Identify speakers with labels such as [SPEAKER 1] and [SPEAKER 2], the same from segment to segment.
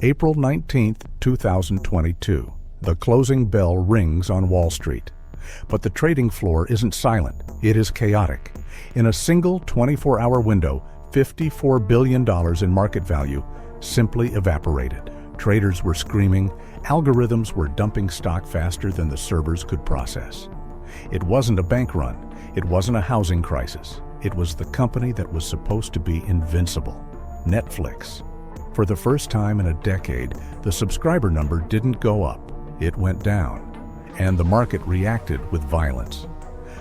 [SPEAKER 1] April 19, 2022. The closing bell rings on Wall Street. But the trading floor isn't silent, it is chaotic. In a single 24-hour window, $54 billion in market value simply evaporated. Traders were screaming, algorithms were dumping stock faster than the servers could process. It wasn't a bank run, it wasn't a housing crisis. It was the company that was supposed to be invincible, Netflix. For the first time in a decade, the subscriber number didn't go up, it went down. And the market reacted with violence.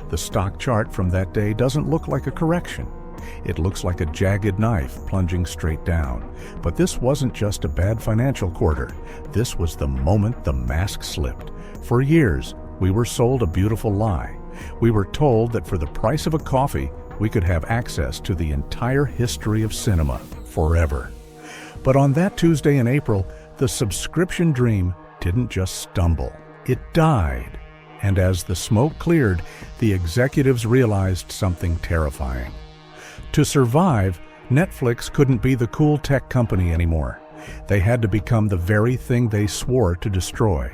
[SPEAKER 1] The stock chart from that day doesn't look like a correction. It looks like a jagged knife plunging straight down. But this wasn't just a bad financial quarter. This was the moment the mask slipped. For years, we were sold a beautiful lie. We were told that for the price of a coffee, we could have access to the entire history of cinema forever. But on that Tuesday in April, the subscription dream didn't just stumble. It died. And as the smoke cleared, the executives realized something terrifying. To survive, Netflix couldn't be the cool tech company anymore. They had to become the very thing they swore to destroy.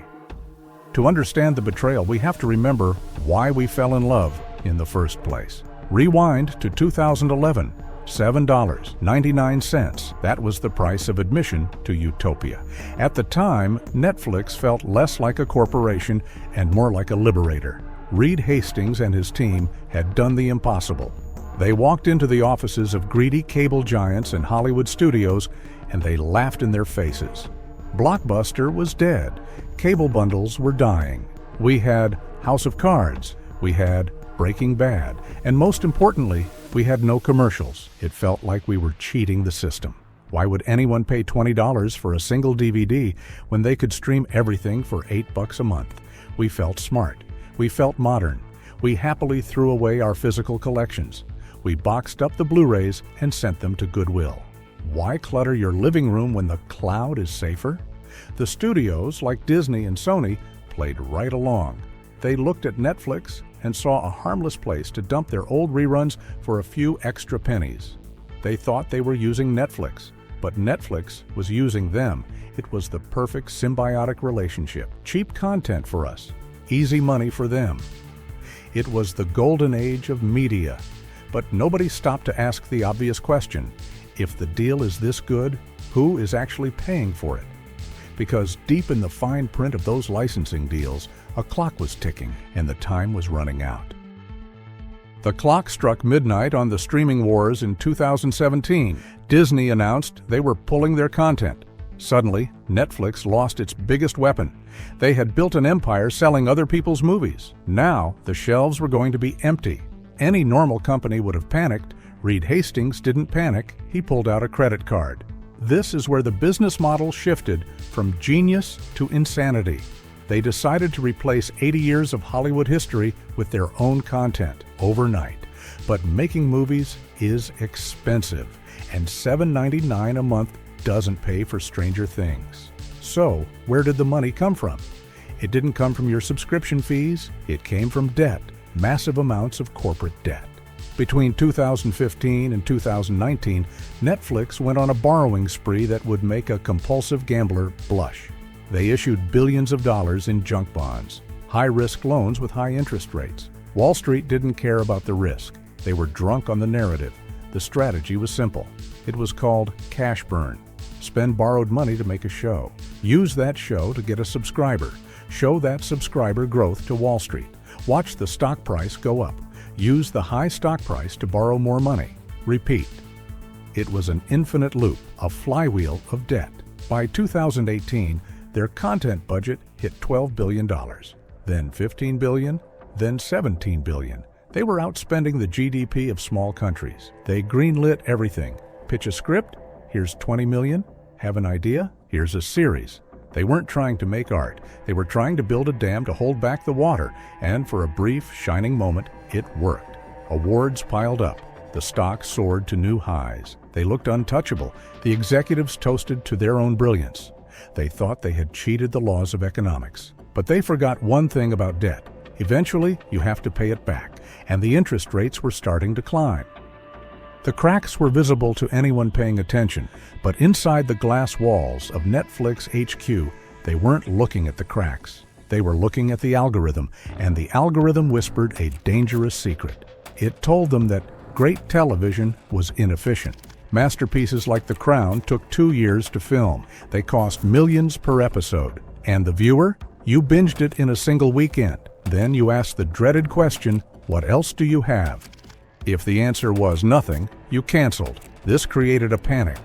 [SPEAKER 1] To understand the betrayal, we have to remember why we fell in love in the first place. Rewind to 2011. $7.99. That was the price of admission to Utopia. At the time, Netflix felt less like a corporation and more like a liberator. Reed Hastings and his team had done the impossible. They walked into the offices of greedy cable giants and Hollywood studios, and they laughed in their faces. Blockbuster was dead. Cable bundles were dying. We had House of Cards. We had Breaking Bad. And most importantly, we had no commercials. It felt like we were cheating the system. Why would anyone pay $20 for a single DVD when they could stream everything for $8 a month? We felt smart. We felt modern. We happily threw away our physical collections. We boxed up the Blu-rays and sent them to Goodwill. Why clutter your living room when the cloud is safer? The studios, like Disney and Sony, played right along. They looked at Netflix and saw a harmless place to dump their old reruns for a few extra pennies. They thought they were using Netflix, but Netflix was using them. It was the perfect symbiotic relationship. Cheap content for us, easy money for them. It was the golden age of media. But nobody stopped to ask the obvious question: if the deal is this good, who is actually paying for it? Because deep in the fine print of those licensing deals, a clock was ticking and the time was running out. The clock struck midnight on the streaming wars in 2017. Disney announced they were pulling their content. Suddenly, Netflix lost its biggest weapon. They had built an empire selling other people's movies. Now, the shelves were going to be empty. Any normal company would have panicked. Reed Hastings didn't panic. He pulled out a credit card. This is where the business model shifted from genius to insanity. They decided to replace 80 years of Hollywood history with their own content overnight. But making movies is expensive, and $7.99 a month doesn't pay for Stranger Things. So, where did the money come from? It didn't come from your subscription fees, it came from debt, massive amounts of corporate debt. Between 2015 and 2019, Netflix went on a borrowing spree that would make a compulsive gambler blush. They issued billions of dollars in junk bonds, high-risk loans with high interest rates. Wall Street didn't care about the risk. They were drunk on the narrative. The strategy was simple. It was called cash burn. Spend borrowed money to make a show. Use that show to get a subscriber. Show that subscriber growth to Wall Street. Watch the stock price go up. Use the high stock price to borrow more money. Repeat. It was an infinite loop, a flywheel of debt. By 2018, their content budget hit $12 billion, then $15 billion, then $17 billion. They were outspending the GDP of small countries. They greenlit everything. Pitch a script? Here's $20 million. Have an idea? Here's a series. They weren't trying to make art. They were trying to build a dam to hold back the water, and for a brief, shining moment, it worked. Awards piled up. The stock soared to new highs. They looked untouchable. The executives toasted to their own brilliance. They thought they had cheated the laws of economics. But they forgot one thing about debt. Eventually, you have to pay it back, and the interest rates were starting to climb. The cracks were visible to anyone paying attention, but inside the glass walls of Netflix HQ, they weren't looking at the cracks. They were looking at the algorithm, and the algorithm whispered a dangerous secret. It told them that great television was inefficient. Masterpieces like The Crown took 2 years to film. They cost millions per episode. And the viewer? You binged it in a single weekend. Then you asked the dreaded question, what else do you have? If the answer was nothing, you canceled. This created a panic.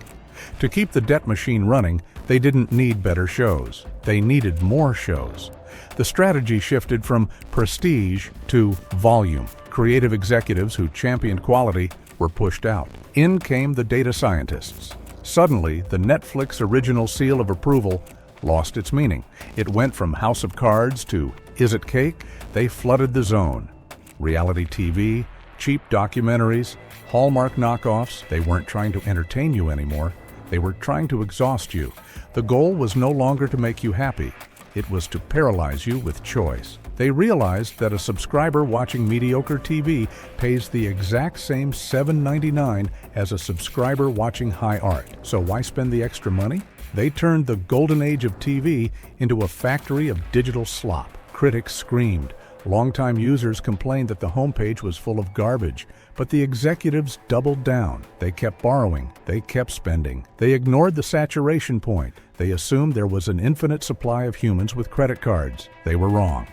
[SPEAKER 1] To keep the debt machine running, they didn't need better shows. They needed more shows. The strategy shifted from prestige to volume. Creative executives who championed quality were pushed out. In came the data scientists. Suddenly, the Netflix original seal of approval lost its meaning. It went from House of Cards to Is It Cake? They flooded the zone. Reality TV, cheap documentaries, Hallmark knockoffs, they weren't trying to entertain you anymore. They were trying to exhaust you. The goal was no longer to make you happy. It was to paralyze you with choice. They realized that a subscriber watching mediocre TV pays the exact same $7.99 as a subscriber watching high art. So why spend the extra money? They turned the golden age of TV into a factory of digital slop. Critics screamed. Longtime users complained that the homepage was full of garbage, but the executives doubled down. They kept borrowing. They kept spending. They ignored the saturation point. They assumed there was an infinite supply of humans with credit cards. They were wrong.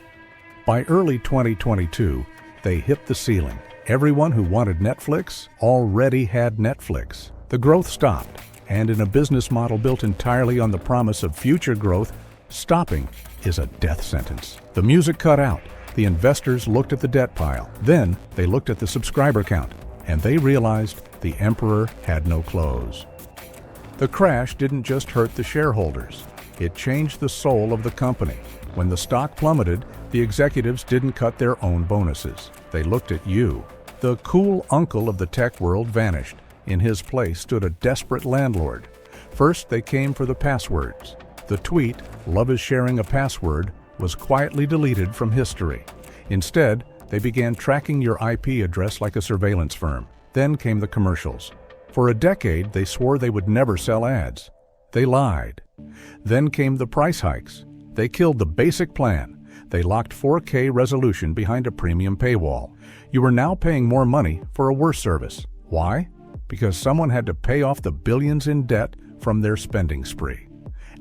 [SPEAKER 1] By early 2022, they hit the ceiling. Everyone who wanted Netflix already had Netflix. The growth stopped, and in a business model built entirely on the promise of future growth, stopping is a death sentence. The music cut out. The investors looked at the debt pile. Then they looked at the subscriber count, and they realized the emperor had no clothes. The crash didn't just hurt the shareholders. It changed the soul of the company. When the stock plummeted, the executives didn't cut their own bonuses. They looked at you. The cool uncle of the tech world vanished. In his place stood a desperate landlord. First, they came for the passwords. The tweet, "Love is sharing a password," was quietly deleted from history. Instead, they began tracking your IP address like a surveillance firm. Then came the commercials. For a decade, they swore they would never sell ads. They lied. Then came the price hikes. They killed the basic plan. They locked 4K resolution behind a premium paywall. You are now paying more money for a worse service. Why? Because someone had to pay off the billions in debt from their spending spree.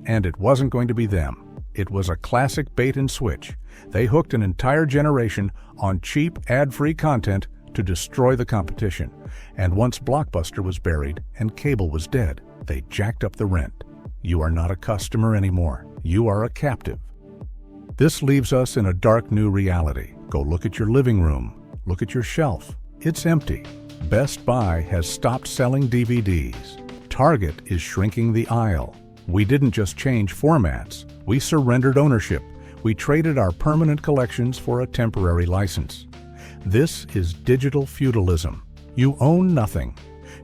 [SPEAKER 1] And it wasn't going to be them. It was a classic bait and switch. They hooked an entire generation on cheap, ad-free content to destroy the competition. And once Blockbuster was buried and cable was dead, they jacked up the rent. You are not a customer anymore. You are a captive. This leaves us in a dark new reality. Go look at your living room. Look at your shelf. It's empty. Best Buy has stopped selling DVDs. Target is shrinking the aisle. We didn't just change formats. We surrendered ownership. We traded our permanent collections for a temporary license. This is digital feudalism. You own nothing.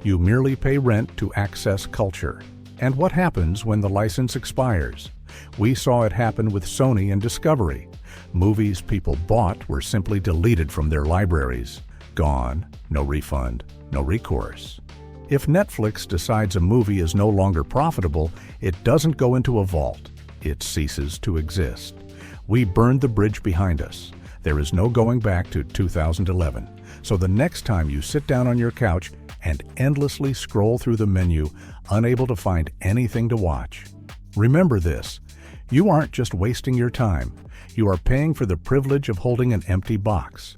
[SPEAKER 1] You merely pay rent to access culture. And what happens when the license expires? We saw it happen with Sony and Discovery. Movies people bought were simply deleted from their libraries. Gone, no refund, no recourse. If Netflix decides a movie is no longer profitable, it doesn't go into a vault. It ceases to exist. We burned the bridge behind us. There is no going back to 2011. So the next time you sit down on your couch and endlessly scroll through the menu, unable to find anything to watch, remember this: you aren't just wasting your time. You are paying for the privilege of holding an empty box.